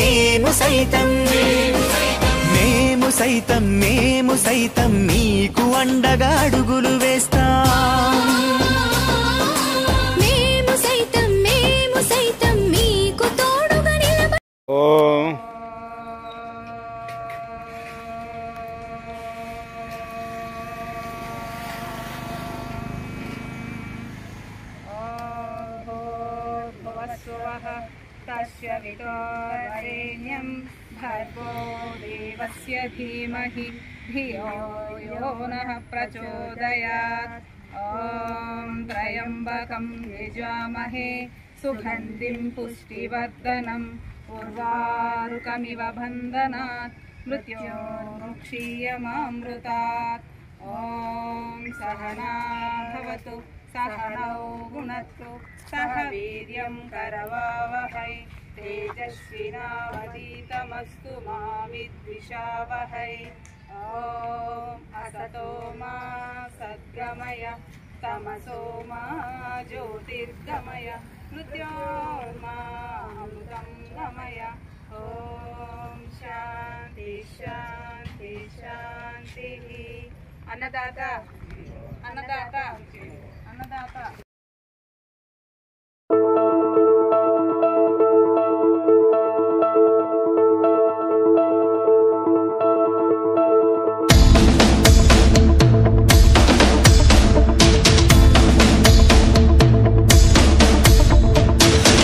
మేము సైతం మేము సైతం నీకు అండగా అడుగులు వేస్తాం మేము సైతం మీకు తోడుగా నిలబడి तस्य विदुरेण्यं भर्गो देवस्य धीमहि धियो यो नः प्रचोदयात् ॐ त्र्यम्बकं यजामहे सुगन्धिं पुष्टिवर्धनम् उर्वारुकमिव बन्धनात् मृत्योर्मुक्षीयमामृतात् ॐ सहना भवतु सहनौ भुनक्तु सह वीर्यं करवावहै तेजस्विनावधीतमस्तु मा विद्विषावहै ॐ असतो मा सद्गमय तमसो मा ज्योतिर्गमय मृत्योर्मामृतं गमय ॐ शान्ति शान्ति शान्तिः अन्नदाता अन्नदाता अन्नदाता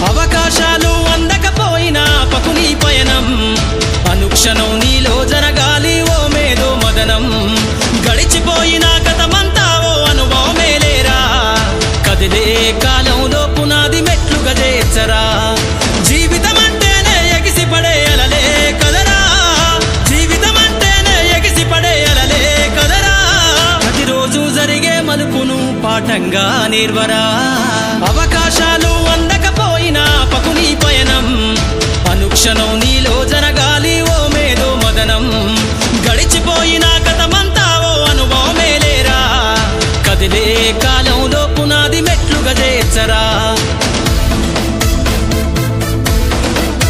అవకాశాలు అందకపోయినా పకుని పయనం అనుక్షణం నీలో జరగాలి ఓ మేధో మదనం గడిచిపోయిన గతమంతా ఓ అనుభవమేలేరా కదిలే కాలంలో పునాది మెట్లుగా చేర్చరా జీవితం అంటేనే ఎగిసిపడే అలలే కదరా జీవితం అంటేనే ఎగిసిపడే అలలే కదరా ప్రతిరోజు జరిగే మలుపును పాఠంగా నేర్వరా అవకాశాలు